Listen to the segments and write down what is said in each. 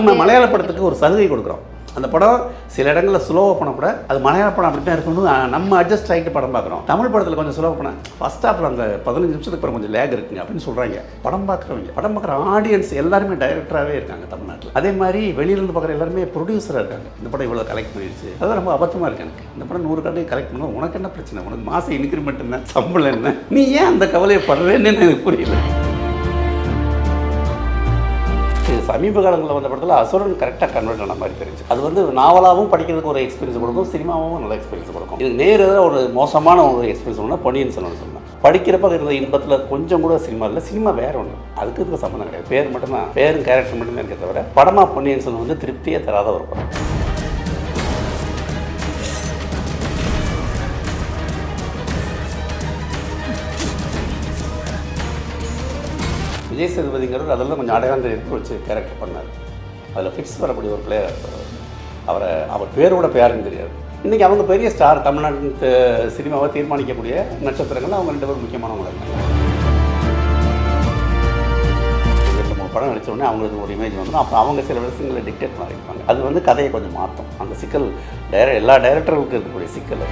நம்ம மலையாள படத்துக்கு ஒரு சலுகை கொடுக்குறோம். அந்த படம் சில இடங்களில் ஸ்லோவாக போனால் கூட அது மலையாள படம் அப்படி தான் இருக்கணும், நம்ம அட்ஜஸ்ட் ஆகிட்டு படம் பார்க்குறோம். தமிழ் படத்தில் கொஞ்சம் ஸ்லோவாக போனால் ஃபஸ்ட் ஹாஃபில் அந்த 15 நிமிஷத்துக்கு அப்புறம் கொஞ்சம் லேக் இருக்குங்க அப்படின்னு சொல்கிறாங்க. படம் பார்க்குற ஆடியன்ஸ் எல்லாருமே டைரக்டராகவே இருக்காங்க தமிழ்நாட்டில். அதே மாதிரி வெளியிலேருந்து பார்க்குற எல்லாருமே ப்ரொடியூசராக இருக்காங்க. இந்த படம் இவ்வளோ கலெக்ட் பண்ணிடுச்சு, அதெல்லாம் ரொம்ப அபத்தமாக இருக்கு எனக்கு. இந்த படம் 100 கோடி கலெக்ட் பண்ணணும், உனக்கு என்ன பிரச்சனை? உனக்கு மாதம் இன்க்ரிமெண்ட் என்ன, சம்பளம் என்ன, நீ ஏன் அந்த கவலையை படுறேன்னு எனக்கு புரியல. சமீப காலங்களில் வந்த படத்தில் அசுரன் கரெக்டாக கன்வெர்ட் ஆன மாதிரி தெரிஞ்சு. அது வந்து நாவலாகவும் படிக்கிறதுக்கு ஒரு எக்ஸ்பீரியன்ஸ் கொடுக்கும், சினிமாவும் நல்ல எக்ஸ்பீரியன்ஸ் கொடுக்கும். இது நேராக ஒரு மோசமான ஒரு எக்ஸ்பீரியன்ஸ் சொன்னால் பொன்னியின் செல்வன் சொன்னேன். படிக்கிறப்ப இருந்த இன்பத்தில் கொஞ்சம் கூட சினிமா இல்லை, சினிமா வேற ஒன்று, அதுக்கு இதுக்கு சம்மந்தம் கிடையாது. பேர் மட்டும்தான், பேரும் கேரக்டர் மட்டும்தான் இருக்கே தவிர படமாக பொன்னியின் செல்வன் வந்து திருப்தியே தராத ஒரு படம். விஜய் சேதுபதிங்கிறது அதெல்லாம் கொஞ்சம் அடையாளம் எடுத்து வச்சு கேரக்டர் பண்ணார். அதில் ஃபிக்ஸ் வரக்கூடிய ஒரு பிளேயர் அவர் பேரோட பேருன்னு தெரியாது. இன்றைக்கி அவங்க பெரிய ஸ்டார், தமிழ்நாட்டு சினிமாவை தீர்மானிக்கக்கூடிய நட்சத்திரங்கள் அவங்க 2 பேரும் முக்கியமானவங்க இருக்காங்க. 2-3 படம் நடித்தோடனே அவங்களுக்கு ஒரு இமேஜ் வந்துடும். அப்போ அவங்க சில விஷயங்களை டிக்டேட் பண்ணியிருப்பாங்க. அது வந்து கதையை கொஞ்சம் மாற்றும். அந்த சிக்கல் எல்லா டைரக்டர்களுக்கும் இருக்கக்கூடிய சிக்கல்.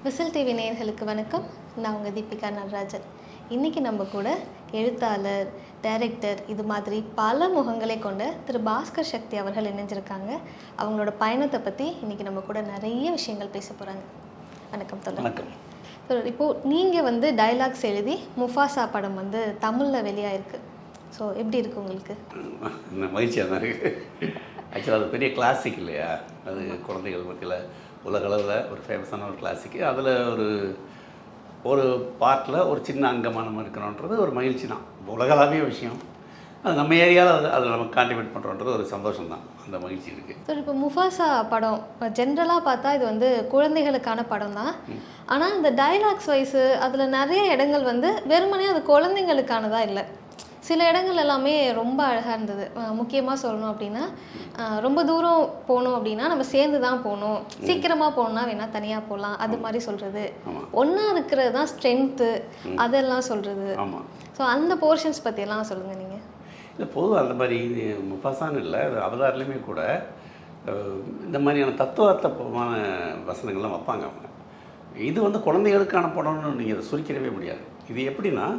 விசில் டிவி நேயர்களுக்கு வணக்கம். நான் உங்கள் தீபிகா நடராஜன். இன்றைக்கி நம்ம கூட எழுத்தாளர், டைரக்டர், இது மாதிரி பல முகங்களை கொண்ட திரு பாஸ்கர் சக்தி அவர்கள் இணைஞ்சிருக்காங்க. அவங்களோட பயணத்தை பற்றி இன்றைக்கி நம்ம கூட நிறைய விஷயங்கள் பேச போகிறாங்க. வணக்கம் தோழர். வணக்கம். இப்போது நீங்கள் வந்து டைலாக்ஸ் எழுதி முஃபாசா படம் வந்து தமிழில் வெளியாயிருக்கு. ஸோ எப்படி இருக்குது உங்களுக்கு? மகிழ்ச்சியாக தான் இருக்குது. ஆக்சுவலாக அது பெரிய கிளாசிக் இல்லையா? அது குழந்தைகள் மத்தியில் உலகளவில் ஒரு ஃபேமஸான ஒரு கிளாசிக்கு. அதில் ஒரு பார்ட்டில் ஒரு சின்ன அங்கமாக நம்ம இருக்கணுன்றது ஒரு மகிழ்ச்சி தான். உலகளாவிய விஷயம், அது நம்ம ஏரியாவில் அதில் நம்ம கான்ட்ரிபியூட் பண்ணுறோன்றது ஒரு சந்தோஷம் தான், அந்த மகிழ்ச்சி இருக்குது. ஸோ இப்போ முஃபாசா படம் ஜென்ரலாக பார்த்தா இது வந்து குழந்தைகளுக்கான படம் தான். ஆனால் இந்த டைலாக்ஸ் வைஸு அதில் நிறைய இடங்கள் வந்து வெறுமனே அது குழந்தைங்களுக்கானதாக இல்லை. சில இடங்கள் எல்லாமே ரொம்ப அழகாக இருந்தது. முக்கியமாக சொல்லணும் அப்படின்னா, ரொம்ப தூரம் போகணும் அப்படின்னா நம்ம சேர்ந்து தான் போகணும், சீக்கிரமாக போகணுன்னா வேணால் தனியாக போகலாம், அது மாதிரி சொல்கிறது. ஒன்றா இருக்கிறது தான் ஸ்ட்ரென்த்து, அதெல்லாம் சொல்கிறது. ஸோ அந்த போர்ஷன்ஸ் பற்றியெல்லாம் சொல்லுங்கள் நீங்கள். இல்லை, பொதுவாக அந்த மாதிரி முஃபாசான்னு இல்லை, அவதாரிலையுமே கூட இந்த மாதிரியான தத்துவார்த்தமான வசனங்கள்லாம் வைப்பாங்க அவங்க. இது வந்து குழந்தைகளுக்கான படம்னு நீங்கள் அதை சுருக்கிடவே முடியாது. இது எப்படின்னா,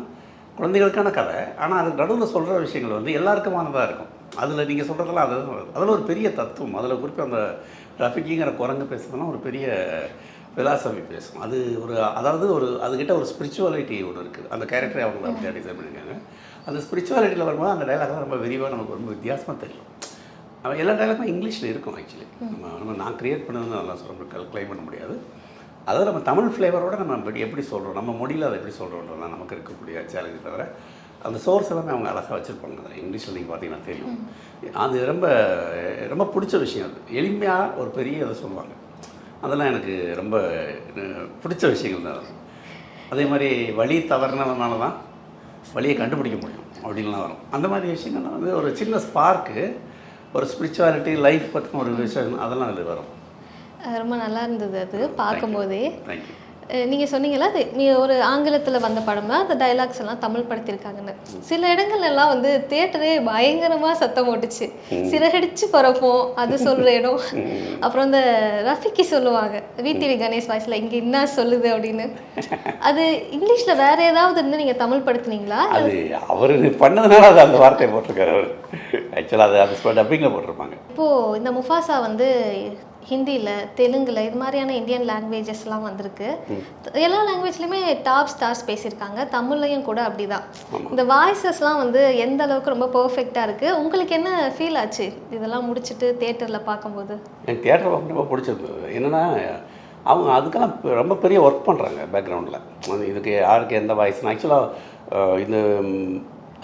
குழந்தைகளுக்கான கதை, ஆனால் அதுக்கு நடுவில் சொல்கிற விஷயங்கள் வந்து எல்லாருக்குமானதாக இருக்கும். அதில் நீங்கள் சொல்கிறதெல்லாம் அதில் ஒரு பெரிய தத்துவம். அதில் குறிப்பாக அந்த ரஃபிக்கிங்கிற குரங்கு பேசுறதுலாம் ஒரு பெரிய பிலாசபி பேசும். அது அதாவது அதுக்கிட்ட ஒரு ஸ்பிரிச்சுவாலிட்டி ஒன்று இருக்குது. அந்த கேரக்டரை அவங்க அப்படியே டிசைன் பண்ணியிருக்காங்க. அந்த ஸ்பிரிச்சுவாலிட்டியில் வரும்போது அந்த டைலாக்லாம் ரொம்ப விரிவாக நமக்கு ரொம்ப வித்தியாசமாக தெரியும். எல்லா டைலாக்கும் இங்கிலீஷில் இருக்கும். ஆக்சுவலி நான் க்ரியேட் பண்ணதுன்னு அதெல்லாம் சொல்ல கிளைம் பண்ண முடியாது. அதாவது நம்ம தமிழ் ஃப்ளேவரோடு நம்ம எப்படி சொல்கிறோம், நம்ம மொழியில் அதை எப்படி சொல்கிறோன்றது தான் நமக்கு இருக்கக்கூடிய சேலஞ்சு. தவிர அந்த சோர்ஸ் எல்லாமே அவங்க அழகாக வச்சுருப்பாங்க. அதை இங்கிலீஷில் நீங்கள் பார்த்தீங்கன்னா தெரியும். அது ரொம்ப ரொம்ப பிடிச்ச விஷயம். அது எளிமையாக ஒரு பெரிய இதை சொல்லுவாங்க. அதெல்லாம் எனக்கு ரொம்ப பிடிச்ச விஷயங்கள் தான். அதே மாதிரி வழி தவறுனதுனால தான் வழியை கண்டுபிடிக்க முடியும் அப்படின்லாம் வரும். அந்த மாதிரி விஷயங்கள்லாம் வந்து ஒரு சின்ன ஸ்பார்க்கு, ஒரு ஸ்பிரிச்சுவாலிட்டி, லைஃப் பற்றின ஒரு விஷயம், அதெல்லாம் அதில் வரும். ரொம்ப நல்லா இருந்தது அது பார்க்கும்போதே. தேங்க்யூ. நீங்கள் சொன்னீங்களா, அது நீ ஒரு ஆங்கிலத்தில் வந்த படம்னா அந்த டைலாக்ஸ் எல்லாம் தமிழ் படுத்தியிருக்காங்கன்னு. சில இடங்கள் எல்லாம் வந்து தியேட்டரே பயங்கரமாக சத்தம் போட்டுச்சு. சிறகடிச்சு பறப்போம் அது சொல்கிற இடம். அப்புறம் இந்த ரஃபிக்கு சொல்லுவாங்க விடிவி கணேஷ் வாய்ஸில், இங்கே என்ன சொல்லுது அப்படின்னு. அது இங்கிலீஷில் வேறு ஏதாவது இருந்து நீங்கள் தமிழ் படுத்துனீங்களா? அது அவர் பண்ணதுனால அது அந்த வார்த்தையை போட்டிருக்காரு அவர். ஆக்சுவலாக அது டப்பிங்கில் போட்டிருப்பாங்க. இப்போது இந்த முஃபாசா வந்து ஹிந்தியில், தெலுங்கில், இது மாதிரியான இந்தியன் லாங்குவேஜஸ்லாம் வந்திருக்கு. எல்லா லாங்குவேஜ்லையுமே டாப் ஸ்டார்ஸ் பேசியிருக்காங்க, தமிழ்லையும் கூட அப்படி தான். இந்த வாய்ஸஸ்லாம் வந்து எந்த அளவுக்கு ரொம்ப பர்ஃபெக்டாக இருக்குது. உங்களுக்கு என்ன ஃபீல் ஆச்சு இதெல்லாம் முடிச்சுட்டு தியேட்டரில் பார்க்கும்போது? எனக்கு தியேட்டர் பார்க்க ரொம்ப பிடிச்சிருந்தது. என்னென்னா, அவங்க அதுக்கெல்லாம் ரொம்ப பெரிய ஒர்க் பண்ணுறாங்க பேக்ரவுண்டில். இதுக்கு யாருக்கு எந்த வாய்ஸ்னு. ஆக்சுவலாக இந்த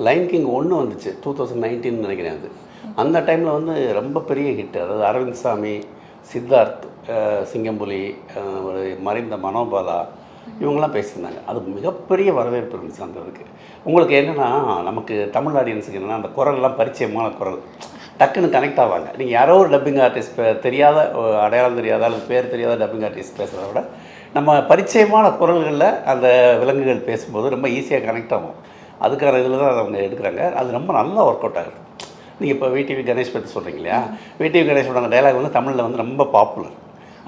லைன் கிங் 1 வந்துச்சு 2019 நினைக்கிறேன். அது அந்த டைமில் வந்து ரொம்ப பெரிய ஹிட். அதாவது அரவிந்த் சாமி, சித்தார்த், சிங்கம்புலி, ஒரு மறைந்த மனோபாலா, இவங்கெல்லாம் பேசியிருந்தாங்க. அது மிகப்பெரிய வரவேற்பு இருந்துச்சு அந்த இதுக்கு. உங்களுக்கு என்னென்னா, நமக்கு தமிழ் ஆடியன்ஸுக்கு என்னென்னா, அந்த குரல்லாம் பரிச்சயமான குரல் டக்குன்னு கனெக்ட் ஆவாங்க. நீங்கள் யாரோ ஒரு டப்பிங் ஆர்டிஸ்ட் தெரியாத, அடையாளம் தெரியாத அல்லது பேர் தெரியாத டப்பிங் ஆர்டிஸ்ட் பேசுகிறத விட நம்ம பரிச்சயமான குரல்களில் அந்த விலங்குகள் பேசும்போது ரொம்ப ஈஸியாக கனெக்ட் ஆகும். அதுக்கான இதில் தான் அவங்க எடுக்கிறாங்க. அது ரொம்ப நல்லா ஒர்க் அவுட் ஆகுது. நீங்கள் இப்போ விடிவி கணேஷ் பற்றி சொல்கிறீங்க இல்லையா, விடிவி கணேஷோட அந்த டைலாக் வந்து தமிழில் வந்து ரொம்ப பாப்புலர்.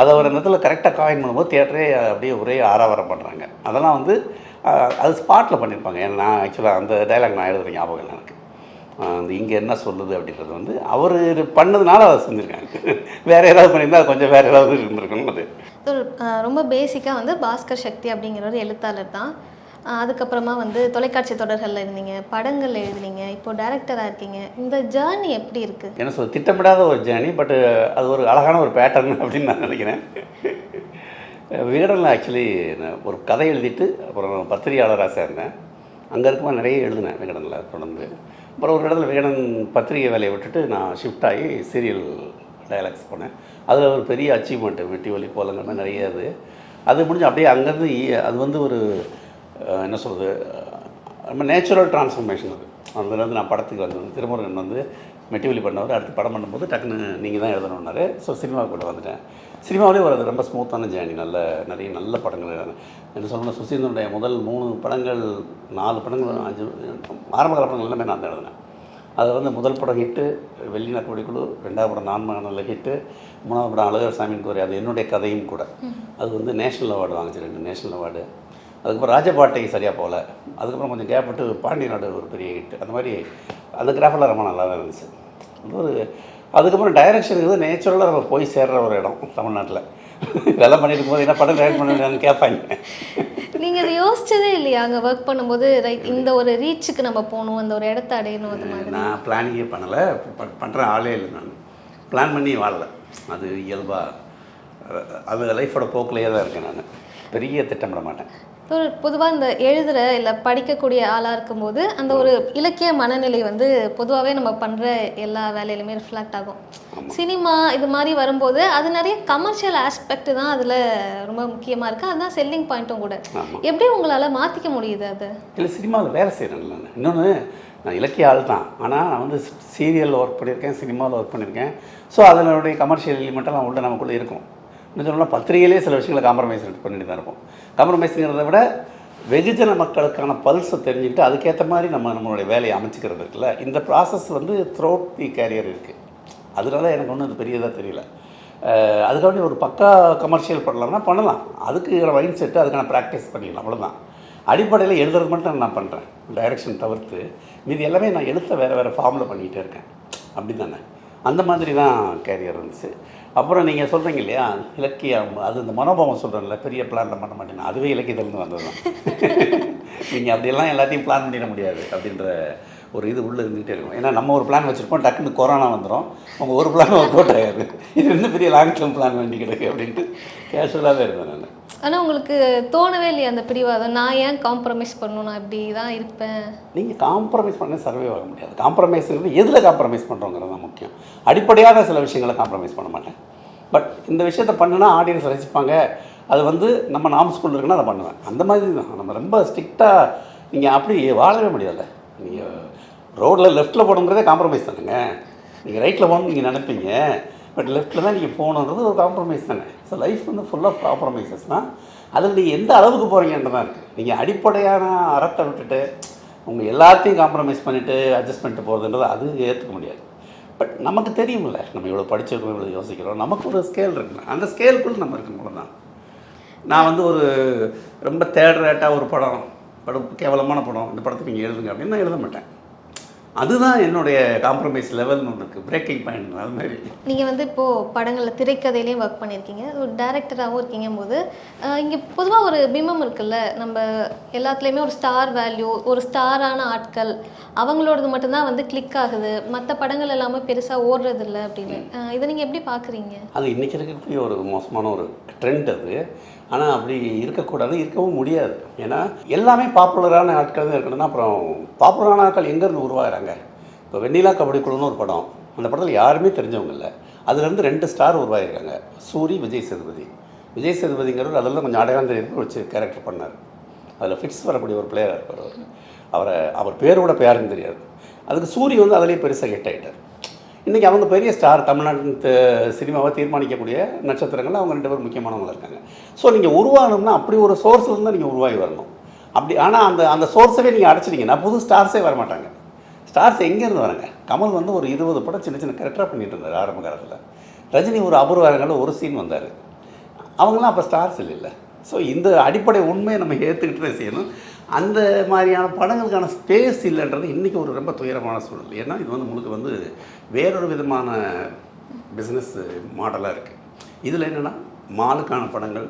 அதை ஒரு இடத்துல கரெக்டாக காயின் பண்ணும்போது தியேட்டரே அப்படியே ஒரே ஆரவாரம் பண்ணுறாங்க. அதெல்லாம் வந்து அது ஸ்பாட்டில் பண்ணியிருப்பாங்க. ஏன்னா நான் ஆக்சுவலாக அந்த டைலாக் நான் எழுதுகிற ஞாபகம் இல்லை எனக்கு. அந்த இங்கே என்ன சொல்லுது அப்படின்றது வந்து அவர் பண்ணதுனால அதை செஞ்சுருக்காங்க. வேறு ஏதாவது பண்ணியிருந்தால் அது கொஞ்சம் வேறு ஏதாவது இருந்திருக்கணும். அது ரொம்ப பேசிக்காக வந்து பாஸ்கர் சக்தி அப்படிங்கிற ஒரு எழுத்தாளர் தான். அதுக்கப்புறமா வந்து தொலைக்காட்சி தொடர்களில் இருந்தீங்க, படங்கள் எழுதுனீங்க, இப்போ டைரக்டராக இருக்கீங்க. இந்த ஜேர்னி எப்படி இருக்குது? என்ன சொல்ல, திட்டமிடாத ஒரு ஜேர்னி, பட் அது ஒரு அழகான ஒரு பேட்டர்ன் அப்படின்னு நான் நினைக்கிறேன். விகடனில் ஆக்சுவலி ஒரு கதை எழுதிட்டு அப்புறம் பத்திரிகையாளராக சேர்ந்தேன். அங்கே இருக்கும்போது நிறைய எழுதினேன் விகடனில் தொடர்ந்து. அப்புறம் ஒரு இடத்துல விகடன் பத்திரிகை வேலையை விட்டுட்டு நான் ஷிஃப்ட் ஆகி சீரியல் டைலாக்ஸ் போனேன். அதில் ஒரு பெரிய அச்சீவ்மெண்ட்டு, வெட்டி ஒலி கோலங்கள் மாதிரி நிறைய அது முடிஞ்சு அப்படியே அங்கேருந்து அது வந்து ஒரு என்ன சொல்கிறது, ரொம்ப நேச்சுரல் டிரான்ஸ்ஃபர்மேஷன். அது அதுலேருந்து நான் படத்துக்கு வந்தது. திருமுருகன் வந்து மெட்டிவலி பண்ணவர். அடுத்து படம் பண்ணும்போது டக்குன்னு நீங்கள் தான் எழுதணுன்னாரு. ஸோ சினிமாவுக்கு கூட வந்துட்டேன். சினிமாவிலே ஒரு ரொம்ப ஸ்மூத்தான ஜேர்னி. நிறைய நல்ல படங்கள் என்ன சொல்லணும், சுசீந்திரனுடைய முதல் 3 படங்கள் 4 படங்கள் 5 ஆரம்பகால படங்கள் எல்லாமே நான் தான் எழுதினேன். அது வந்து முதல் படம் ஹிட்டு, வெள்ளிநாட்டு ஒடிக்குழு. 2வது படம் நான் மகனில் ஹிட்டு. 3வது படம் அழகர் சாமியின் கோரி, அது என்னுடைய கதையும் கூட. அது வந்து நேஷ்னல் அவார்டு வாங்கிச்சு, 2 நேஷ்னல் அவார்டு. அதுக்கப்புறம் ராஜபாட்டை சரியாக போகல. அதுக்கப்புறம் கொஞ்சம் கேப் விட்டு பாண்டிய நாடு ஒரு பெரிய ஹிட். அந்த மாதிரி அந்த கிராஃபெல்லாம் ரொம்ப நல்லா தான் இருந்துச்சு. அது அதுக்கப்புறம் டைரக்ஷனுக்கு நேச்சுரலாக நம்ம போய் சேர்ற ஒரு இடம் தமிழ்நாட்டில். இதெல்லாம் பண்ணியிருக்கும் போது என்ன படம் டைரக்ட் பண்ணுன்னு கேட்பாங்க. நீங்கள் அதை யோசிச்சதே இல்லையா அங்கே ஒர்க் பண்ணும்போது, ரைட் இந்த ஒரு ரீச்சுக்கு நம்ம போகணும், அந்த ஒரு இடத்த அடையணும்? அது மாதிரி நான் பிளானிங்கே பண்ணலை, பண்ணுற ஆளே இல்லை. நான் பிளான் பண்ணி வாழலை. அது இயல்பாக அது லைஃபோட போக்கிலேயே தான் இருக்கேன். நான் பெரிய திட்டமிட மாட்டேன். பொதுவாக இந்த எழுதுகிற இல்லை படிக்கக்கூடிய ஆளாக இருக்கும்போது அந்த ஒரு இலக்கிய மனநிலை வந்து பொதுவாகவே நம்ம பண்ணுற எல்லா வேலையிலுமே ரிஃப்ளெக்ட் ஆகும். சினிமா இது மாதிரி வரும்போது அது நிறைய கமர்ஷியல் ஆஸ்பெக்ட் தான் அதில் ரொம்ப முக்கியமாக இருக்குது. அதுதான் செல்லிங் பாயிண்ட்டும் கூட. எப்படி உங்களால் மாற்றிக்க முடியுது அது? இல்லை, சினிமாவில் வேலை செய்கிறேன் நான். இன்னொன்று, நான் இலக்கிய ஆள் தான், ஆனால் நான் வந்து சீரியலில் ஒர்க் பண்ணியிருக்கேன், சினிமாவில் ஒர்க் பண்ணியிருக்கேன். ஸோ அதனுடைய கமர்ஷியல் எலிமெண்ட்டெல்லாம் உள்ள நமக்குள்ளே இருக்கும். இன்னும் சொல்லலாம், பத்திரிகையிலே சில விஷயங்களை காம்ப்ரமைஸ் பண்ணிட்டு தான் இருப்போம். காம்ப்ரமைஸுங்கிறத விட வெகுஜன மக்களுக்கான பல்ஸை தெரிஞ்சுக்கிட்டு அதுக்கேற்ற மாதிரி நம்மளுடைய வேலையை அமைச்சிக்கிறது இருக்குல்ல. இந்த ப்ராசஸ் வந்து த்ரோட் தி கேரியர் இருக்குது. அதனால எனக்கு ஒன்றும் அது பெரியதாக தெரியல. அதுக்காண்டி ஒரு பக்கா கமர்ஷியல் பண்ணலாம்னா பண்ணலாம். அதுக்கு மைண்ட் செட்டு, அதுக்கான ப்ராக்டிஸ் பண்ணிக்கலாம், அவ்வளோதான். அடிப்படையில் எழுதுறது மட்டும் நான் பண்ணுறேன், டைரக்ஷன் தவிர்த்து. மீதி எல்லாமே நான் எழுத்த வேறு ஃபார்மில் பண்ணிக்கிட்டே இருக்கேன். அப்படி தானே, அந்த மாதிரி தான் கேரியர் இருந்துச்சு. அப்புறம் நீங்கள் சொல்கிறீங்க இல்லையா இலக்கியம், அது இந்த மனோபாவம் சொல்கிறேன்ல, பெரிய பிளான்லாம் பண்ண மாட்டேன். அதுவே இலக்கியத்திலேருந்து வந்தது தான். நீங்கள் அப்படியெல்லாம் எல்லாத்தையும் பிளான் பண்ணிட முடியாது அப்படின்ற ஒரு இது உள்ளே இருந்துகிட்டே இருக்கும். ஏன்னா நம்ம ஒரு பிளான் வச்சுருப்போம், டக்குன்னு கொரோனா வந்துடும், உங்கள் ஒரு பிளான் ஒர்க் அவுட் ஆகாது. இது வந்து பெரிய லாங் டேர்ம் பிளான் வேண்டி கிடக்கு அப்படின்ட்டு கேஷுவலாகவே இருந்தேன் நான். ஆனால் உங்களுக்கு தோணவே இல்லையா அந்த பிடிவாதம், நான் ஏன் காம்ப்ரமைஸ் பண்ணணும், நான் இப்படி தான் இருப்பேன்? நீங்கள் காம்ப்ரமைஸ் பண்ண சர்வே ஆக முடியாது. காம்ப்ரமைஸுங்கிறது எதில் காம்ப்ரமைஸ் பண்ணுறோங்கிறது தான் முக்கியம். அடிப்படையான சில விஷயங்களை காம்ப்ரமைஸ் பண்ண மாட்டேன். பட் இந்த விஷயத்த பண்ணுனா ஆடியன்ஸ் ரசிப்பாங்க, அது வந்து நம்ம நாம் ஸ்கூலில் இருக்குன்னா அதை பண்ணுவேன். அந்த மாதிரி தான். நம்ம ரொம்ப ஸ்ட்ரிக்டாக நீங்கள் அப்படி வாழவே முடியாது. நீங்கள் ரோட்டில் லெஃப்ட்டில் போகணுங்கிறதே காம்ப்ரமைஸ் தானுங்க. நீங்கள் ரைட்டில் போகணும்னு நீங்கள் நினைப்பீங்க, பட் லெஃப்ட்டில் தான் நீங்கள் போகணுன்றது ஒரு காம்ப்ரமைஸ் தானே. ஸோ லைஃப் வந்து ஃபுல் ஆஃப் காம்ப்ரமைசஸ் தான். அதில் நீங்கள் எந்த அளவுக்கு போகிறீங்கன்றது தான் இருக்குது. நீங்கள் அடிப்படையான அறத்தை விட்டுட்டு உங்கள் எல்லாத்தையும் காம்ப்ரமைஸ் பண்ணிவிட்டு அட்ஜஸ்ட் பண்ணிட்டு போகிறதுன்றது அது ஏற்றுக்க முடியாது. பட் நமக்கு தெரியுமில்ல, நம்ம இவ்வளோ படிச்சிருக்கோம், இவ்வளோ யோசிக்கிறோம், நமக்கு ஒரு ஸ்கேல் இருக்குல்ல, அந்த ஸ்கேலுக்குள்ளே நம்ம இருக்கணும் தான். நான் வந்து ஒரு ரொம்ப தேர்ட் ரேட்டாக ஒரு படம் கேவலமான படம், இந்த படத்துக்கு நீங்கள் எழுதுங்க அப்படின்னு நான் எழுத மாட்டேன். அதுதான் என்னுடைய காம்ப்ரமைஸ் லெவல்னு ஒன்று இருக்குது, பிரேக்கிங் பாயிண்ட். அது மாதிரி நீங்கள் வந்து இப்போது படங்களில் திரைக்கதையிலையும் ஒர்க் பண்ணியிருக்கீங்க, ஒரு டைரக்டராகவும் இருக்கீங்க போது இங்கே பொதுவாக ஒரு பிம்பம் இருக்குல்ல, நம்ம எல்லாத்துலேயுமே ஒரு ஸ்டார் வேல்யூ, ஒரு ஸ்டாரான ஆட்கள் அவங்களோடது மட்டும்தான் வந்து கிளிக் ஆகுது, மற்ற படங்கள் எல்லாமே பெருசாக ஓடுறது இல்லை அப்படின்னு. இதை நீங்கள் எப்படி பார்க்குறீங்க? அது இன்றைக்கி இருக்கக்கூடிய ஒரு மோசமான ஒரு ட்ரெண்ட் அது. ஆனால் அப்படி இருக்கக்கூடாது, இருக்கவும் முடியாது. ஏன்னா எல்லாமே பாப்புலரான ஆட்கள் தான் இருக்கணும்னா அப்புறம் பாப்புலரான ஆட்கள் எங்கேருந்து உருவாகிறாங்க? இப்போ வெண்ணிலா கபடி குழுன்னு ஒரு படம், அந்த படத்தில் யாருமே தெரிஞ்சவங்க இல்லை, அதுலேருந்து 2 ஸ்டார் உருவாகிருக்காங்க, சூரி, விஜய் சேதுபதி. விஜய் சேதுபதிங்கிறவர் அதெல்லாம் கொஞ்சம் அடையாளம் தெரியுது வச்சு கேரக்டர் பண்ணார். அதில் ஃபிட்ஸ் வரக்கூடிய ஒரு பிளேயராக இருப்பார். அவர் பேரோட பேருன்னு தெரியாது. அதுக்கு சூரி வந்து அதிலேயே பெருசாக ஹிட் ஆகிட்டார். இன்றைக்கி அவங்க பெரிய ஸ்டார், தமிழ்நாட்டு சினிமாவை தீர்மானிக்கக்கூடிய நட்சத்திரங்கள் அவங்க 2 பேரும் முக்கியமானவங்க இருக்காங்க. ஸோ நீங்கள் உருவாகணும்னா அப்படி ஒரு சோர்ஸ்லேருந்து தான் நீங்கள் உருவாகி வரணும். அப்படி ஆனால் அந்த சோர்ஸவே நீங்கள் அடைச்சிட்டிங்கன்னா புது ஸ்டார்ஸே வரமாட்டாங்க. ஸ்டார்ஸ் எங்கேருந்து வராங்க? கமல் வந்து ஒரு 20 படம் சின்ன சின்ன கேரக்டராக பண்ணிட்டு இருந்தார் ஆரம்ப காலத்தில். ரஜினி ஒரு அபூர்வங்களில் ஒரு சீன் வந்தார். அவங்களாம் அப்போ ஸ்டார்ஸ் இல்லை. ஸோ இந்த அடிப்படை உண்மையை நம்ம ஏற்றுக்கிட்டு தான் செய்யணும். அந்த மாதிரியான படங்களுக்கான ஸ்பேஸ் இல்லைன்றது இன்றைக்கி ஒரு ரொம்ப துயரமான சூழல். ஏன்னா இது வந்து முழுக்க வந்து வேறொரு விதமான பிஸ்னஸ் மாடலாக இருக்குது. இதில் என்னென்னா மாலுக்கான படங்கள்,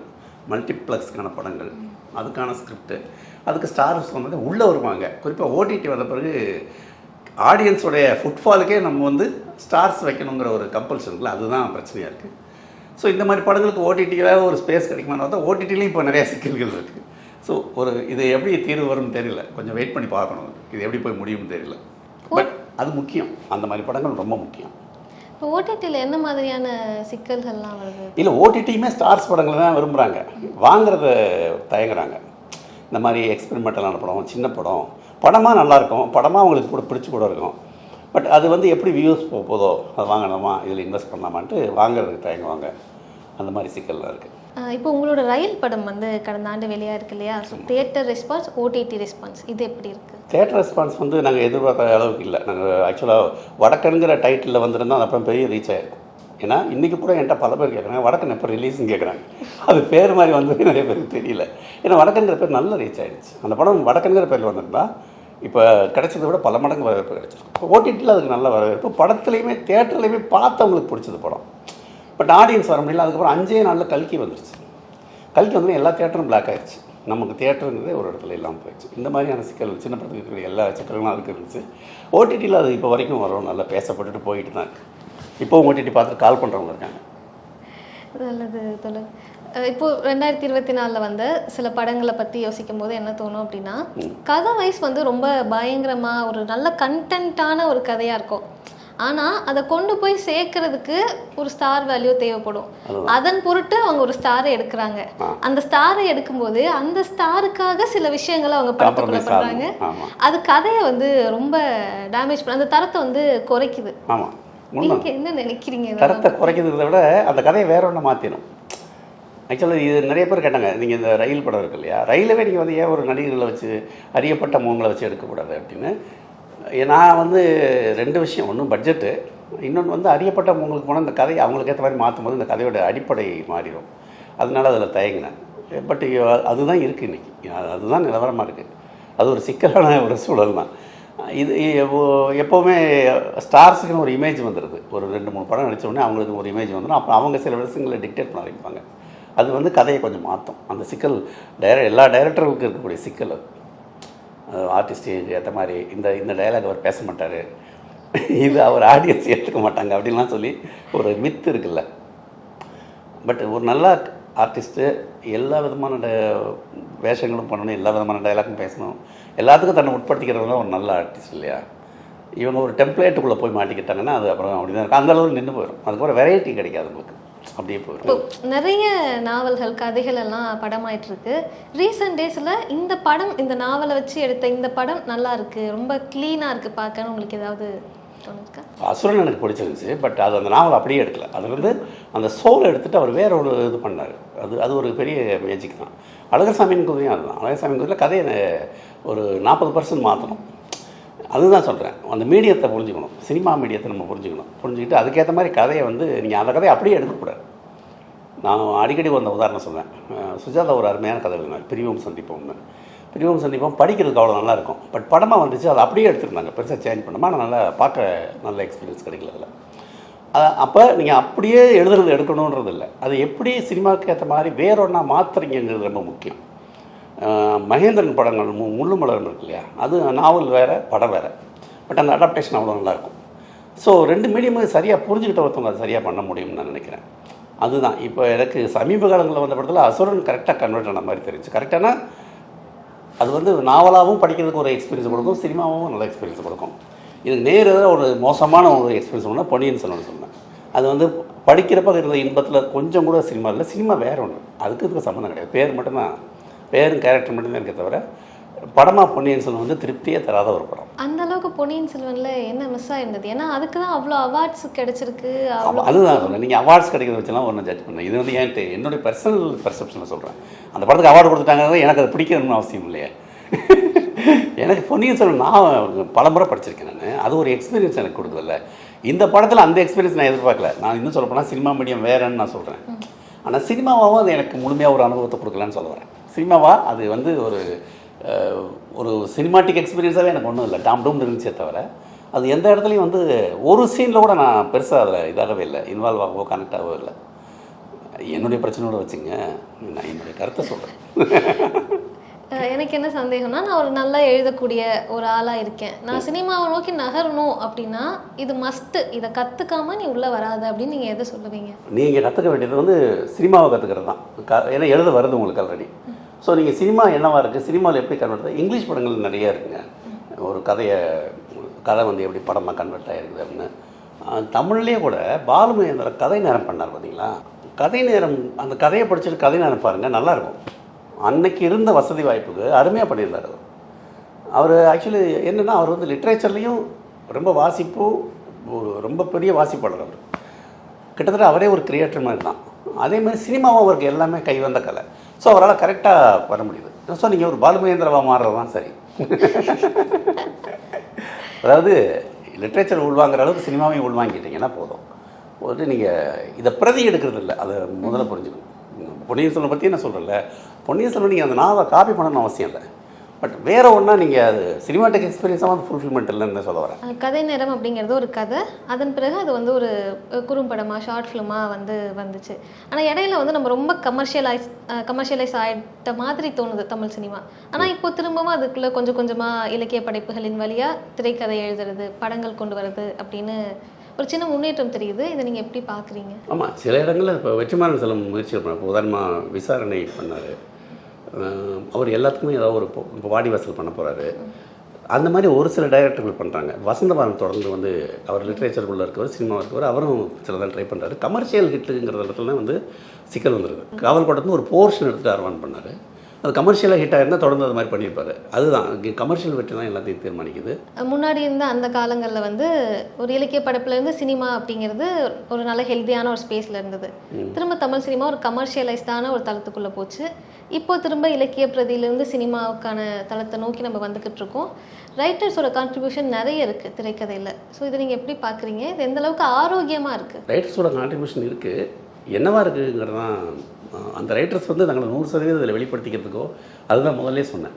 மல்டிப்ளெக்ஸ்க்கான படங்கள், அதுக்கான ஸ்கிரிப்டு, அதுக்கு ஸ்டார்ஸ் வந்து உள்ளே வருவாங்க. குறிப்பாக ஓடிடி வந்த பிறகு ஆடியன்ஸோடைய ஃபுட்ஃபாலுக்கே நம்ம வந்து ஸ்டார்ஸ் வைக்கணுங்கிற ஒரு கம்பல்ஷன் இருக்குல்ல, அதுதான் பிரச்சனையாக இருக்குது. ஸோ இந்த மாதிரி படங்களுக்கு ஓடிடியில் ஒரு ஸ்பேஸ் கிடைக்குமான்னு பார்த்தா ஓடிடிலையும் இப்போ நிறையா சிக்கல்கள் இருக்குது. ஸோ இது எப்படி தீர்வு வரும்னு தெரியல. கொஞ்சம் வெயிட் பண்ணி பார்க்கணும். இது எப்படி போய் முடியும்னு தெரியல. பட் அது முக்கியம். அந்த மாதிரி படங்கள் ரொம்ப முக்கியம். இப்போ ஓடிடியில் என்ன மாதிரியான சிக்கல்கள்லாம் வருது? இல்லை, ஓடிடியுமே ஸ்டார்ஸ் படங்களை தான் விரும்புகிறாங்க, வாங்குறத தயங்குறாங்க. இந்த மாதிரி எக்ஸ்பெரிமெண்டலான படம், சின்ன படம், படமாக நல்லாயிருக்கும், படமாக அவங்களுக்கு கூட பிடிச்சி கூட இருக்கும். பட் அது வந்து எப்படி வியூஸ் போதோ அதை வாங்கலாமா, இதில் இன்வெஸ்ட் பண்ணலாமான்ட்டு வாங்குறதுக்கு தயங்குவாங்க. அந்த மாதிரி சிக்கல்லாம் இருக்குது. இப்போ உங்களோட ரயில் படம் வந்து கடந்த ஆண்டு வெளியாக இருக்கு இல்லையா? So theatre response, OTT response இது எப்படி இருக்குது? தியேட்டர் ரெஸ்பான்ஸ் வந்து நாங்கள் எதிர்பார்த்த அளவுக்கு இல்லை. நாங்கள் ஆக்சுவலாக வடக்கனுங்கிற டைட்டிலில் வந்துருந்தால் அப்புறம் பெரிய ரீச் ஆகிருக்கும். ஏன்னா இன்றைக்கி கூட என்கிட்ட பல பேர் கேட்குறாங்க வடக்கன் எப்போ ரிலீஸ்ன்னு கேட்குறாங்க. அது பேர் மாதிரி வந்து நிறைய பேருக்கு தெரியல. ஏன்னா வடக்கன்கிற பேர் நல்ல ரீச் ஆகிடுச்சு. அந்த படம் வடக்கன்கிற பேரில் வந்திருந்தா இப்போ கிடைச்சதை விட பல மடங்கு வரவேற்பு கிடைச்சிருக்கு. இப்போ ஓடிடியில் அதுக்கு நல்ல வரவேற்பு. படத்துலையுமே தியேட்டர்லையுமே பார்த்தவங்களுக்கு பிடிச்சது படம். பட் ஆடியன்ஸ் வர முடியல. அதுக்கப்புறம் 5 நாளில் கல்கி வந்துருச்சு. கல்கி வந்து எல்லா தியேட்டரும் பிளாக் ஆகிடுச்சு. நமக்கு தியேட்டருங்கிறதே ஒரு இடத்துல இல்லாமல் போயிடுச்சு. இந்த மாதிரியான சிக்கல் சின்ன படத்துக்கு இருக்கிற எல்லா சிக்கல்களும் அதுக்கு இருந்துச்சு. ஓடிடியில் அது இப்போ வரைக்கும் வரும், நல்லா பேசப்பட்டுட்டு போயிட்டு தான் இருக்குது. இப்போவும் ஓடிடி பார்த்துட்டு கால் பண்ணுறவங்க இருக்காங்க. நல்லது தொழில். இப்போ 2024 வந்து சில படங்களை பற்றி யோசிக்கும் போது என்ன தோணும் அப்படின்னா, கதை வைஸ் வந்து ரொம்ப பயங்கரமாக ஒரு நல்ல கண்டென்ட்டான ஒரு கதையாக இருக்கும். ஆனால் அதை கொண்டு போய் சேர்க்கறதுக்கு ஒரு ஸ்டார் வேல்யூ தேவைப்படும். அதன் பொருட்டு அவங்க ஒரு ஸ்டாரை எடுக்கிறாங்க. அந்த ஸ்டாரை எடுக்கும்போது அந்த ஸ்டாருக்காக சில விஷயங்களை அவங்க படத்துக்குள்ள பண்ணுறாங்க. அது கதையை வந்து ரொம்ப டேமேஜ் பண்ண, அந்த தரத்தை வந்து குறைக்குது. நீங்கள் என்ன நினைக்கிறீங்க? தரத்தை குறைக்கிறத விட அந்த கதையை வேற ஒன்று மாற்றிடும். ஆக்சுவலாக இது நிறைய பேர் கேட்டாங்க, நீங்கள் இந்த ரயில் படம் இருக்கு இல்லையா, ரயிலவே நீங்கள் வந்து ஏன் ஒரு நடிகர்களை வச்சு அறியப்பட்ட முகங்களை வச்சு எடுக்கக்கூடாது அப்படின்னு. நான் வந்து 2 விஷயம். ஒன்று பட்ஜெட்டு, இன்னொன்று வந்து அறியப்பட்ட முகங்களுக்கு போனால் இந்த கதையை அவங்களுக்கு ஏற்ற மாதிரி மாற்றும் போது இந்த கதையோட அடிப்படை மாறிடும். அதனால அதில் தயங்கினேன். பட் அதுதான் இருக்குது இன்றைக்கி. அதுதான் நிலவரமாக இருக்குது. அது ஒரு சிக்கலான ஒரு சூழல் தான். இது எப்போவுமே ஸ்டார்ஸுக்குன்னு ஒரு இமேஜ் வந்துடுது. ஒரு 2-3 படம் நடித்தோடனே அவங்களுக்கு ஒரு இமேஜ் வந்துடும். அப்புறம் அவங்க சில விஷயங்களை டிக்டேட் பண்ண ஆரம்பிப்பாங்க. அது வந்து கதையை கொஞ்சம் மாற்றும். அந்த சிக்கல் எல்லா டைரக்டர்களுக்கும் இருக்கக்கூடிய சிக்கல். அது ஆர்டிஸ்ட்டு ஏற்ற மாதிரி இந்த டைலாக் அவர் பேச மாட்டார், இது அவர் ஆடியன்ஸ் ஏற்றுக்க மாட்டாங்க அப்படின்லாம் சொல்லி ஒரு மித்து இருக்குல்ல. பட் ஒரு நல்ல ஆர்டிஸ்ட்டு எல்லா விதமான வேஷங்களும் பண்ணணும், எல்லா விதமான டைலாக்கும் பேசணும், எல்லாத்துக்கும் தன்னை உட்படுத்திக்கிறவங்க தான் ஒரு நல்ல ஆர்டிஸ்ட் இல்லையா. இவங்க ஒரு டெம்ப்ளேட்டுக்குள்ளே போய் மாட்டிக்கிட்டாங்கன்னா அது அப்புறம் அப்படி தான் இருக்கும். அந்தளவுக்கு நின்று போயிடும். அதுக்கப்புறம் வெரைட்டி கிடைக்காது உங்களுக்கு. அப்படியே போயிடும். நிறைய நாவல்கள், கதைகள் எல்லாம் படமாயிட்டு இருக்கு. ரீசெண்ட் டேஸில் இந்த படம், இந்த நாவலை வச்சு எடுத்த இந்த படம் நல்லா இருக்கு, ரொம்ப க்ளீனாக இருக்குது பார்க்கன்னு உங்களுக்கு ஏதாவது தோணுக்கா? அசுரன் எனக்கு பிடிச்சிருந்துச்சு. பட் அது அந்த நாவல் அப்படியே எடுக்கல. அது வந்து அந்த சோலை எடுத்துகிட்டு அவர் வேற ஒரு இது பண்ணார். அது ஒரு பெரிய மேஜிக் தான். அழகர்சாமியின் குதிரையும் அதுதான். அழகர்சாமியின் குதிரையில் கதையை ஒரு 40% மாற்றணும். அதுதான் சொல்கிறேன். அந்த மீடியத்தை புரிஞ்சுக்கணும். சினிமா மீடியத்தை நம்ம புரிஞ்சுக்கிட்டு அதுக்கேற்ற மாதிரி கதையை வந்து நீங்கள் அந்த கதையை அப்படியே எடுக்கக்கூடாது. நான் அடிக்கடி ஒரு உதாரணம் சொல்வேன். சுஜாதா ஒரு அருமையான கதை எழுதினார், பிரிவும் சந்திப்போம்னு. பிரிவும் சந்திப்போம் படிக்கிறதுக்கு அவ்வளோ நல்லாயிருக்கும். பட் படமாக வந்துச்சு, அதை அப்படியே எடுத்துருந்தாங்க, பெருசாக சேஞ்ச் பண்ணாமல். ஆனால் நல்லா பார்க்க நல்ல எக்ஸ்பீரியன்ஸ் கிடைக்கல அதில். அப்போ நீங்கள் அப்படியே எழுதுறது எடுக்கணுன்றது இல்லை, அது எப்படி சினிமாவுக்கு ஏற்ற மாதிரி வேறொன்னா மாற்றுறீங்கிறது ரொம்ப முக்கியம். மகேந்திரன் படங்கள் முள்ளு மலர்னு இருக்கு இல்லையா, அது நாவல் வேறு, படம் வேறு. பட் அந்த அடாப்டேஷன் அவ்வளோ நல்லாயிருக்கும். ஸோ 2 மீடியமும் சரியாக புரிஞ்சுக்கிட்ட ஒருத்தவங்க அதை சரியாக பண்ண முடியும்னு நான் நினைக்கிறேன். அதுதான் இப்போ எனக்கு சமீப காலங்களில் வந்த படத்தில் அசுரன் கரெக்டாக கன்வெர்ட் ஆன மாதிரி தெரிஞ்சு. கரெக்டானா அது வந்து நாவலாகவும் படிக்கிறதுக்கு ஒரு எக்ஸ்பீரியன்ஸ் கொடுக்கும், சினிமாவும் நல்ல எக்ஸ்பீரியன்ஸ் கொடுக்கும். இதுக்கு நேராக ஒரு மோசமான ஒரு எக்ஸ்பீரியன்ஸ் சொன்னால் பொன்னியின் செல்வன் சொன்னேன். அது வந்து படிக்கிறப்ப இருந்த இன்பத்தில் கொஞ்சம் கூட சினிமா இல்லை. சினிமா வேற ஒன்று, அதுக்கு சம்மந்தம் கிடையாது. பேர் மட்டும்தான், பேரும் கேரக்டர் மட்டும்தான் இருக்கே தவிர படமாக பொன்னியின் செல்வன் வந்து திருப்தியே தராத ஒரு படம். அந்த அளவுக்கு பொன்னியின் செல்வனில் என்ன மிஸ் ஆயிருந்தது? ஏன்னா அதுக்கு தான் அவ்வளோ அவார்ட்ஸ் கிடைச்சிருக்கு. அதுதான் சொல்கிறேன், நீங்கள் அவார்ட்ஸ் கிடைக்கிறத வச்சுலாம் ஒன்றும் ஜட்ஜ் பண்ணேன். இது வந்து என்கிட்ட என்னுடைய பர்சனல் பர்செப்ஷனில் சொல்கிறேன். அந்த படத்துக்கு அவார்டு கொடுத்துட்டாங்க, எனக்கு அது பிடிக்கணும்னு அவசியம் இல்லையே. எனக்கு பொன்னியின் செல்வன் நான் பல முறை படிச்சிருக்கேன். நான் அது ஒரு எக்ஸ்பீரியன்ஸ் எனக்கு கொடுக்குதில்ல. இந்த படத்தில் அந்த எக்ஸ்பீரியன்ஸ் நான் எதிர்பார்க்கல. நான் இன்னும் சொல்ல போனால் சினிமா மீடியம் வேறன்னு நான் சொல்கிறேன். ஆனால் சினிமாவாகவும் அது எனக்கு முழுமையாக ஒரு அனுபவத்தை கொடுக்கலான்னு சொல்ல வரேன். சினிமாவா அது வந்து ஒரு சினிமாட்டிக் எக்ஸ்பீரியன்ஸாகவே எனக்கு ஒன்றும் இல்லை, டாம் டூம் இருந்துச்சே தவிர அது எந்த இடத்துலையும் வந்து ஒரு சீனில் கூட நான் பெருசாக அதில் இதாகவே இல்லை, இன்வால்வ் ஆகவோ கனெக்ட் ஆகவோ இல்லை. என்னுடைய பிரச்சனையோட வச்சுங்க, நான் என்னுடைய கருத்தை சொல்கிறேன். எனக்கு என்ன சந்தேகம்னா, நான் ஒரு நல்லா எழுதக்கூடிய ஒரு ஆளாக இருக்கேன், நான் சினிமாவை நோக்கி நகரணும் அப்படின்னா இது மஸ்ட்டு, இதை கற்றுக்காம நீ உள்ளே வராது அப்படின்னு நீங்கள் எதை சொல்லுவீங்க? நீங்கள் கற்றுக்க வேண்டியது வந்து சினிமாவை கற்றுக்கிறது தான். ஏன்னா எழுத வருது உங்களுக்கு ஆல்ரெடி. ஸோ நீங்கள் சினிமா என்னவாக இருக்குது, சினிமாவில் எப்படி கன்வெர்ட், இங்கிலீஷ் படங்கள் நிறைய இருக்குங்க. ஒரு கதை வந்து எப்படி படமாக கன்வெர்ட் ஆகிருக்குது அப்படின்னு. தமிழ்லேயே கூட பாலுமகேந்திர கதை நேரம் பண்ணார் பார்த்தீங்களா? கதை நேரம், அந்த கதையை படிச்சுட்டு கதை நேரம் பாருங்கள், நல்லாயிருக்கும். அன்னைக்கு இருந்த வசதி வாய்ப்புக்கு அருமையாக பண்ணியிருந்தார் அவர். ஆக்சுவலி என்னென்னா, அவர் வந்து லிட்ரேச்சர்லேயும் ரொம்ப ரொம்ப பெரிய வாசிப்பாளர் அவர். கிட்டத்தட்ட அவரே ஒரு கிரியேட்டர் மாதிரி தான். அதே மாதிரி சினிமாவும் அவருக்கு எல்லாமே கை வந்த கலை. ஸோ அவரால் கரெக்டாக வர முடியுது. ஸோ நீங்கள் ஒரு பாலுமகேந்திரவாக மாறுறது தான் சரி. அதாவது லிட்ரேச்சர் உள்வாங்கிற அளவுக்கு சினிமாவையும் உள்வாங்கிட்டீங்கன்னா போதும். நீங்கள் இதை பிரதி எடுக்கிறது இல்லை, அதை முதல்ல புரிஞ்சுக்கணும். பொன்னியின் செல்வன் பற்றி நான் சொல்கிறேன்ல, பொன்னியின் செல்வன் நீங்கள் அந்த நாவலை காப்பி பண்ணணும்னு அவசியம் இல்லை. பட் வேறு ஒன்றா நீங்கள் அது சினிமாட்டிக் எக்ஸ்பீரியன்ஸாக வந்து ஃபுல்ஃபில்மெண்ட் இல்லைன்னு சொல்ல வரேன். கதை நேரம் அப்படிங்கிறது ஒரு கதை, அதன் பிறகு அது வந்து ஒரு குறும்படமாக ஷார்ட் ஃபிலிமாக வந்துச்சு. ஆனால் இடையில வந்து நம்ம ரொம்ப கமர்ஷியலைஸ் ஆகிட்ட மாதிரி தோணுது தமிழ் சினிமா. ஆனால் இப்போ திரும்பவும் அதுக்குள்ளே கொஞ்சம் கொஞ்சமாக இலக்கிய படைப்புகளின் வழியாக திரைக்கதை எழுதுறது, படங்கள் கொண்டு வர்றது அப்படின்னு ஒரு சின்ன முன்னேற்றம் தெரியுது. இதை நீங்கள் எப்படி பார்க்குறீங்க? ஆமாம், சில இடங்களில் இப்போ வெற்றிமாறன் செல்வம் முயற்சி பண்ணார். இப்போ உதாரணமாக விசாரணை பண்ணார். அவர் எல்லாத்துக்குமே ஏதாவது ஒரு வாடிவாசல் பண்ண போகிறாரு. அந்த மாதிரி ஒரு சில டைரக்டர்கள் பண்ணுறாங்க. வசந்தபாலன் தொடர்ந்து வந்து அவர் லிட்ரேச்சருக்குள்ளே இருக்கவர், சினிமா இருக்கவர், அவரும் சிலதான் ட்ரை பண்ணுறாரு. கமர்ஷியல் ஹிட்டுங்கிற இடத்துல வந்து சிக்கல் வந்துடுது. காவல் கோட்டத்துன்னு ஒரு போர்ஷன் எடுத்துகிட்டு ஆர்வான் பண்ணார். அது கமர்ஷியலாக ஹிட்டாக இருந்தால் தொடர்ந்து அது மாதிரி பண்ணியிருப்பாரு. அதுதான் கமர்ஷியல் வெற்றி தான் எல்லாத்தையும் தீர்மானிக்குது. முன்னாடி இருந்த அந்த காலங்களில் வந்து ஒரு இலக்கிய படைப்புலேருந்து சினிமா அப்படிங்கிறது ஒரு நல்ல ஹெல்த்தியான ஒரு ஸ்பேஸில் இருந்தது. திரும்ப தமிழ் சினிமா ஒரு கமர்ஷியலைஸ்டான ஒரு தளத்துக்குள்ளே போச்சு. இப்போ திரும்ப இலக்கிய பிரதியிலேருந்து சினிமாவுக்கான தளத்தை நோக்கி நம்ம வந்துக்கிட்டு இருக்கோம். ரைட்டர்ஸோட கான்ட்ரிபியூஷன் நிறைய இருக்குது திரைக்கதையில். ஸோ இதை நீங்கள் எப்படி பார்க்குறீங்க? இது எந்த அளவுக்கு ஆரோக்கியமாக இருக்குது? ரைட்டர்ஸோட கான்ட்ரிபியூஷன் இருக்குது, என்னவா இருக்குங்கிறது தான். அந்த ரைட்டர்ஸ் வந்து தங்களை 100% இதில் வெளிப்படுத்திக்கிறதுக்கோ, அதுதான் முதல்ல சொன்னேன்.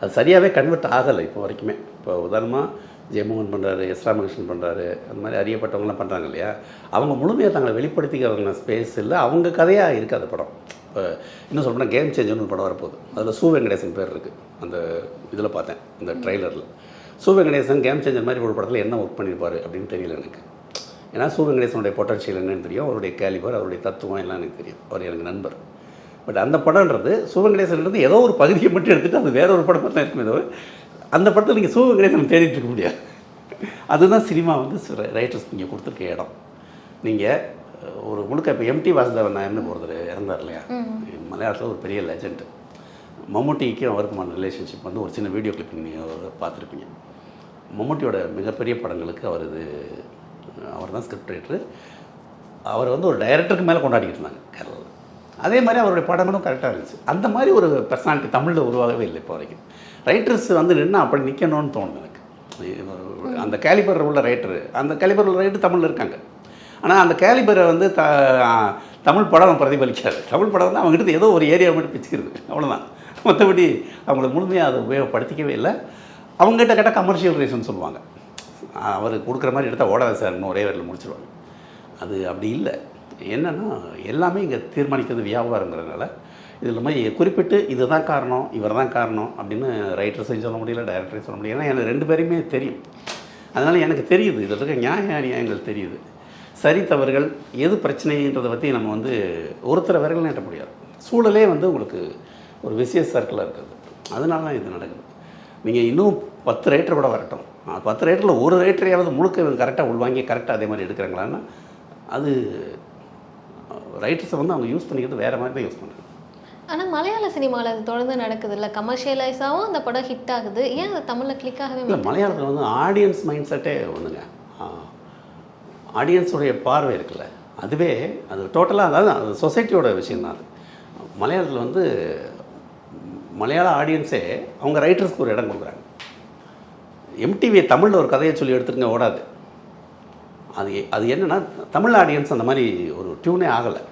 அது சரியாகவே கன்வெர்ட் ஆகலை இப்போ வரைக்குமே. இப்போ உதாரணமாக ஜெயமோகன் பண்ணுறாரு, எஸ் ராமகிருஷ்ணன் பண்ணுறாரு, அந்த மாதிரி அறியப்பட்டவங்களாம் பண்ணுறாங்க இல்லையா? அவங்க முழுமையாக தங்களை வெளிப்படுத்திக்கிறவங்க ஸ்பேஸ் இல்லை, அவங்க கதையாக இருக்குது அந்த படம். இப்போ இன்னும் சொல்லப்போனால் கேம் சேஞ்சர்னு ஒரு படம் வரப்போகுது. அதில் சு வெங்கடேசன் பேர் இருக்குது. அந்த இதில் பார்த்தேன், அந்த ட்ரெய்லரில். சு வெங்கடேசன் கேம் சேஞ்சர் மாதிரி ஒரு படத்தில் என்ன ஒர்க் பண்ணியிருப்பார் அப்படின்னு தெரியல எனக்கு. ஏன்னா சு வெங்கடேசனுடைய பொட்டன்ஷியல் என்னன்னு தெரியும், அவருடைய கேலிபர், அவருடைய தத்துவம் எல்லாம் எனக்கு தெரியும். அவர் எனக்கு நண்பர். பட் அந்த படம்ன்றது சு வெங்கடேசன்றது ஏதோ ஒரு பகுதியை மட்டும் எடுத்துகிட்டு அது வேற ஒரு படமாக தான் இருக்குமே தவிர அந்த படத்தில் நீங்கள் சு வெங்கடேசன் தேடிட்டு இருக்க முடியாது. அதுதான் சினிமா வந்து ரைட்டர்ஸ் நீங்கள் கொடுத்துருக்க இடம். நீங்கள் ஒரு முழுக்க இப்போ எம்டி வாசுதேவன் நாயர்னு ஒருத்தர் இறந்தார் இல்லையா? மலையாளத்தில் ஒரு பெரிய லெஜண்ட். மம்முட்டிக்கும் அவருக்குமான ரிலேஷன்ஷிப் வந்து ஒரு சின்ன வீடியோ கிளிப்பிங் நீங்கள் பார்த்துருப்பீங்க. மம்முட்டியோட மிகப்பெரிய படங்களுக்கு அவர் தான் ஸ்கிரிப்ட் ரைட்டரு. அவர் வந்து ஒரு டைரக்டருக்கு மேலே கொண்டாடிக்கிட்டு இருந்தாங்க கேரளாவில். அதே மாதிரி அவருடைய படங்களும் கரெக்டாக இருந்துச்சு. அந்த மாதிரி ஒரு பர்சனாலிட்டி தமிழில் உருவாகவே இல்லை இப்போ வரைக்கும். ரைட்டர்ஸ் வந்து நின்று அப்படி நிற்கணும்னு தோணுது எனக்கு. அந்த கேலிபர் உள்ள ரைட்டரு, அந்த கேலிபர் உள்ள ரைட்டர் தமிழில் இருக்காங்க. ஆனால் அந்த கேலிபரை வந்து தமிழ் படம் பிரதிபலிக்காது. தமிழ் படம் வந்து அவங்ககிட்ட ஏதோ ஒரு ஏரியா மட்டும் பிச்சுக்கிறது, அவ்வளோதான். மற்றபடி அவங்கள முழுமையாக அதை உபயோகப்படுத்திக்கவே இல்லை. அவங்ககிட்ட கேட்டால் கமர்ஷியல் ரீசன் சொல்லுவாங்க. அவர் கொடுக்குற மாதிரி எடுத்தால் ஓடாது சார், இன்னும் ஒரே வரையில் முடிச்சிடுவாங்க. அது அப்படி இல்லை. என்னென்னா எல்லாமே இங்கே தீர்மானிக்கிறது வியாபாரங்கிறதுனால இதில் மாதிரி குறிப்பிட்டு இதுதான் காரணம், இவர் தான் காரணம் அப்படின்னு ரைட்டர்ஸையும் சொல்ல முடியல, டைரக்டரையும் சொல்ல முடியல. ஏன்னா எனக்கு 2 பேரையுமே தெரியும். அதனால் எனக்கு தெரியுது, இதில் இருக்க நியாயங்கள் தெரியுது. சரி தவறுகள் எது பிரச்சனைன்றதை பற்றி நம்ம வந்து ஒருத்தரை விரல் நீட்ட முடியாது. சூழலே வந்து உங்களுக்கு ஒரு விசியஸ் சர்க்கிளாக இருக்குது. அதனால தான் இது நடக்குது. நீங்கள் இன்னும் 10 ரைட்டர் கூட வரட்டும், 10 ரைட்டரில் ஒரு ரைட்டரையாவது முழுக்க கரெக்டாக உள்வாங்கி கரெக்டாக அதே மாதிரி எடுக்கிறாங்களான்னா அது ரைட்டர்ஸை வந்து அவங்க யூஸ் பண்ணிக்கிறது வேறு மாதிரி தான் யூஸ் பண்ணுறாங்க. ஆனால் மலையாள சினிமாவில் அது தொடர்ந்து நடக்குது இல்லை, கமர்ஷியலைஸாகவும் அந்த படம் ஹிட் ஆகுது, ஏன் அது தமிழில் கிளிக் ஆகவே இல்லை, மலையாளத்தில் வந்து ஆடியன்ஸ் மைண்ட் செட்டே ஒன்றுங்க. ஆடியன்ஸுடைய பார்வை இருக்குல்ல, அதுவே அது டோட்டலாக அதாவது அது சொசைட்டியோட விஷயந்தான். அது மலையாளத்தில் வந்து மலையாள ஆடியன்ஸே அவங்க ரைட்டர்ஸ்க்கு ஒரு இடம் கொடுக்குறாங்க. எம்டிவியை தமிழில் ஒரு கதையை சொல்லி எடுத்துருங்க, ஓடாது. அது என்னென்னா தமிழ் ஆடியன்ஸ் அந்த மாதிரி ஒரு டியூனே ஆகலை.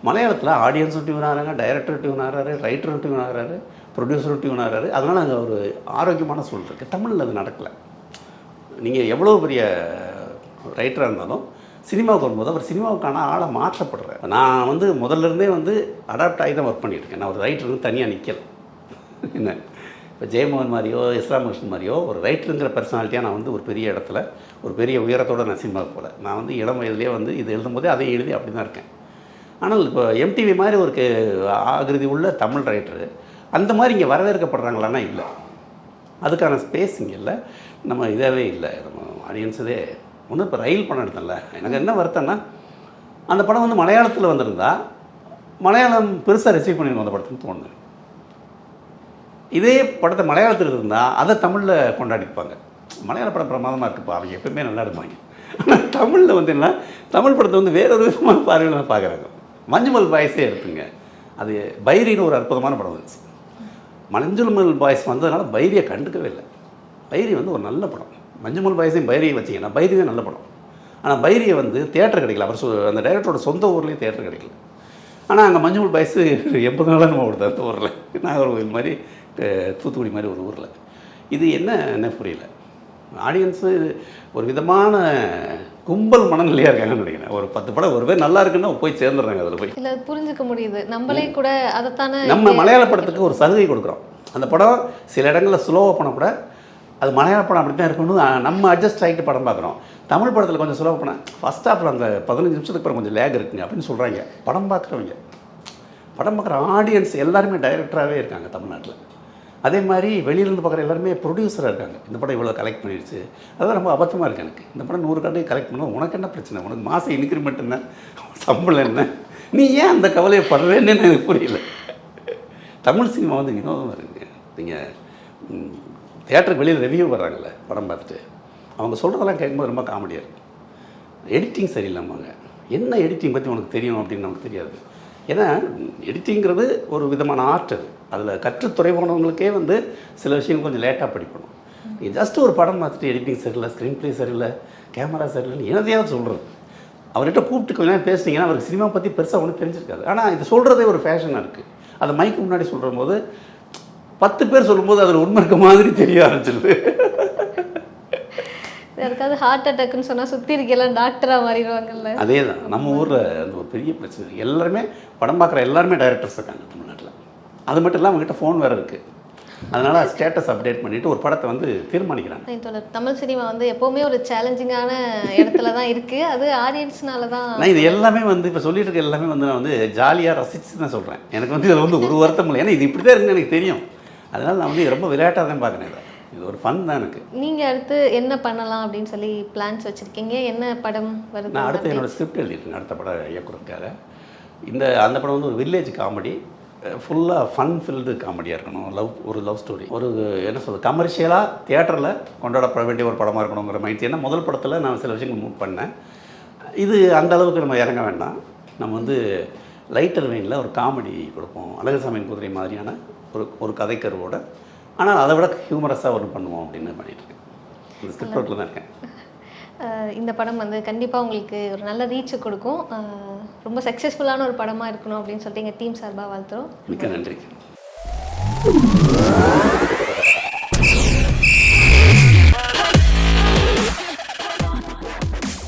மலையாளத்தில் ஆடியன்ஸும் டியூன் ஆகிறாங்க, டைரக்டர் டியூன் ஆகிறாரு, ரைட்டரும் டியூன் ஆகிறாரு, ப்ரொடியூசரும் டியூன் ஆகிறாரு. அதனால் அங்கே ஒரு ஆரோக்கியமான சூழல் இருக்குது. தமிழில் அது நடக்கலை. நீங்கள் எவ்வளோ பெரிய ரைட்டராக இருந்தாலும் சினிமாவுக்கு வரும்போது அவர் சினிமாவுக்கான ஆளை மாற்றப்படுறேன். நான் வந்து முதல்லேருந்தே வந்து அடாப்ட் ஆகி தான் ஒர்க் பண்ணிகிட்ருக்கேன். நான் ஒரு ரைட்டர்னு தனியாக நிற்கலை. என்ன இப்போ ஜெயமோகன் மாதிரியோ இஸ்லாமகிருஷ்ணன் மாதிரியோ ஒரு ரைட்டருங்கிற பர்சனாலிட்டியாக நான் வந்து ஒரு பெரிய இடத்துல ஒரு பெரிய உயரத்தோடு நான் சினிமாவுக்கு போகல. நான் வந்து இளம் வயதுலேயே வந்து இது எழுதும்போதே அதை எழுதி அப்படி தான் இருக்கேன். ஆனால் இப்போ எம்டிவி மாதிரி ஒரு ஆகிருதி உள்ள தமிழ் ரைட்டரு அந்த மாதிரி இங்கே வரவேற்கப்படுறாங்களான்னா இல்லை. அதுக்கான ஸ்பேஸ் இங்கே இல்லை. நம்ம இதாகவே இல்லை. நம்ம ஆடியன்ஸ் இதே ஒன்று. இப்போ ரயில் படம் எடுத்தேன்ல, எனக்கு என்ன வருத்தம்னா அந்த படம் வந்து மலையாளத்தில் வந்திருந்தா மலையாளம் பெருசாக ரிசீவ் பண்ணிருக்கோம் அந்த படத்துன்னு தோணுது. இதே படத்தை மலையாளத்தில் இருந்தால் அதை தமிழில் கொண்டாடிப்பாங்க. மலையாள படம் பிரமாதமாக இருக்குப்பா, அவங்க எப்பவுமே நல்லா இருப்பாங்க. ஆனால் தமிழில் வந்து என்ன, தமிழ் படத்தை வந்து வேறொரு விதமான பார்வையில் தான் பார்க்குறாங்க. மஞ்சுமல் பாய்ஸே இருக்குங்க. அது பைரின்னு ஒரு அற்புதமான படம் வந்துச்சு. மஞ்சுமல் பாய்ஸ் வந்ததுனால பைரியை கண்டுக்கவே இல்லை. பைரி வந்து ஒரு நல்ல படம். மஞ்சுமல் பாய்ஸையும் பைரியை வச்சிங்கன்னா பைரி தான் நல்ல படம். ஆனால் பைரியை வந்து தியேட்டர் கிடைக்கல. அவர் அந்த டைரக்டரோட சொந்த ஊர்லேயே தியேட்டர் கிடைக்கல. ஆனால் அங்கே மஞ்சுமல் பாய்ஸு 80 நாளாக நம்ம கொடுத்தோம் அந்த ஊரில். நாகர்கோவில் மாதிரி, தூத்துக்குடி மாதிரி ஒரு ஊரில். இது என்ன புரியல. ஆடியன்ஸு ஒரு விதமான கும்பல் மனநிலையாக இருக்காங்கன்னு நினைக்கிறேன். ஒரு 10 படம் ஒரு பேர் நல்லா இருக்குன்னா போய் சேர்ந்துடுறாங்க. அதில் போய் இல்லை, புரிஞ்சுக்க முடியுது. நம்மளே கூட அதைத்தானே நம்ம மலையாள படத்துக்கு ஒரு சலுகை கொடுக்குறோம். அந்த படம் சில இடங்களில் ஸ்லோவாக பண்ண கூட அது மலையாள படம் அப்படி தான் இருக்கணும், நம்ம அட்ஜஸ்ட் ஆகிட்டு படம் பார்க்குறோம். தமிழ் படத்தில் கொஞ்சம் ஸ்லோவாக பண்ண ஃபஸ்ட் ஹாஃபில் அந்த 15 நிமிஷத்துக்கு அப்புறம் கொஞ்சம் லேக் இருக்குங்க அப்படின்னு சொல்கிறாங்க. படம் பார்க்குறவங்க, படம் பார்க்குற ஆடியன்ஸ் எல்லாருமே டைரக்டராகவே இருக்காங்க தமிழ்நாட்டில். அதே மாதிரி வெளியிலேருந்து பார்க்குற எல்லாருமே ப்ரொடியூசராக இருக்காங்க. இந்த படம் இவ்வளோ கலெக்ட் பண்ணிடுச்சு, அதுதான் ரொம்ப அபத்தமாக இருக்குது எனக்கு. இந்த படம் 100 கோடி கலெக்ட் பண்ணால் உனக்கு என்ன பிரச்சனை? உனக்கு மாதம் இன்க்ரிமெண்ட் என்ன, சம்பளம் என்ன? நீ ஏன் அந்த கவலையை படுறேன்னு எனக்கு புரியல. தமிழ் சினிமா வந்து வினோதமாக இருக்குங்க. நீங்கள் தியேட்டருக்கு வெளியில் ரிவ்யூ வர்றாங்கல்ல படம் பார்த்துட்டு, அவங்க சொல்கிறதெல்லாம் கேட்கும்போது ரொம்ப காமெடியாக இருக்குது. எடிட்டிங் சரியில்லாமாங்க. என்ன எடிட்டிங் பற்றி உனக்கு தெரியும் அப்படின்னு நமக்கு தெரியாது. ஏன்னா எடிட்டிங்கிறது ஒரு விதமான ஆர்ட். அதில் கற்றுத்துறை போனவங்களுக்கே வந்து சில விஷயங்கள் கொஞ்சம் லேட்டாக படிக்கணும். நீங்கள் ஜஸ்ட் ஒரு படம் பார்த்துட்டு எடிட்டிங் சரியில்லை, ஸ்க்ரீன் ப்ளே சரியில்லை, கேமரா சரியில்லைன்னு என்னதையாவது சொல்கிறது. அவர்கிட்ட கூப்பிட்டு கொஞ்சம் நேரம் பேசுனீங்கன்னா அவருக்கு சினிமா பற்றி பெருசாக ஒன்றும் தெரிஞ்சிருக்காது. ஆனால் இது சொல்கிறதே ஒரு ஃபேஷனாக இருக்குது. அதை மைக்கு முன்னாடி சொல்கிற போது 10 பேர் சொல்லும்போது அதில் உண்மை இருக்க மாதிரி தெரிய ஆரம்பிச்சிருது. யாருக்காவது ஹார்ட் அட்டாக்னு சொன்னால் சுற்றி இருக்கலாம் டாக்டராக மாறிடுவாங்கல்ல. அதே தான் நம்ம ஊரில் அந்த ஒரு பெரிய பிரச்சனை. எல்லாருமே படம் பார்க்குற எல்லாருமே டைரக்டர்ஸ் இருக்காங்க தமிழ்நாட்டில். அது மட்டும் இல்லாமல் அவங்ககிட்ட ஃபோன் வேறு இருக்குது. அதனால் ஸ்டேட்டஸ் அப்டேட் பண்ணிவிட்டு ஒரு படத்தை வந்து தீர்மானிக்கிறாங்க. தமிழ் சினிமா வந்து எப்போவுமே ஒரு சேலஞ்சிங்கான இடத்துல தான் இருக்குது. அது ஆடியன்ஸ்னால தான். நான் இது எல்லாமே வந்து இப்போ சொல்லிட்டு இருக்க எல்லாமே வந்து நான் வந்து ஜாலியாக ரசித்து தான் சொல்கிறேன். எனக்கு வந்து இதில் வந்து ஒரு வருத்தம் இல்லை. ஏன்னா இது இப்படி தான் இருக்குன்னு எனக்கு தெரியும். அதனால் நான் வந்து ரொம்ப விளையாட்டாக தான் பார்க்குறேன். இது ஒரு ஃபன் தான் எனக்கு. நீங்கள் அடுத்து என்ன பண்ணலாம் அப்படின்னு சொல்லி பிளான்ஸ் வச்சுருக்கீங்க? என்ன படம் வருது? நான் அடுத்து என்னோடய ஸ்கிரிப்ட் எழுதியிருக்கேன் அடுத்த படம் இயக்குறதுக்காக. அந்த படம் வந்து ஒரு வில்லேஜ் காமெடி, ஃபுல்லாக ஃபன் ஃபில்டு காமெடியாக இருக்கணும். ஒரு லவ் ஸ்டோரி, ஒரு என்ன சொல்கிறது, கமர்ஷியலாக தியேட்டரில் கொண்டாடப்பட வேண்டிய ஒரு படமாக இருக்கணுங்கிற மைண்ட். ஏன்னா முதல் படத்தில் நான் சில விஷயங்கள் மூவ் பண்ணேன். இது அந்த அளவுக்கு நம்ம இறங்க வேண்டாம். நம்ம வந்து லைட்டர் வெயினில் ஒரு காமெடி கொடுப்போம், அழகுசாமியின் குதிரை மாதிரியான ஒரு கதைக்கருவோட. ஆனால் அதை விட ஹியூமரஸாக ஒன்று பண்ணுவோம் அப்படின்னு பண்ணிகிட்ருக்கேன். இந்த ஸ்கிரிப்ட் ஒர்க்கில் தான் இருக்கேன். இந்த படம் வந்து கண்டிப்பாக உங்களுக்கு ஒரு நல்ல ரீச் கொடுக்கும். ரொம்ப சக்ஸஸ்ஃபுல்லான ஒரு படமாக இருக்கணும் அப்படின்னு சொல்லிட்டு எங்கள் டீம் சார்பாக வாழ்த்துறோம். மிக்க நன்றி.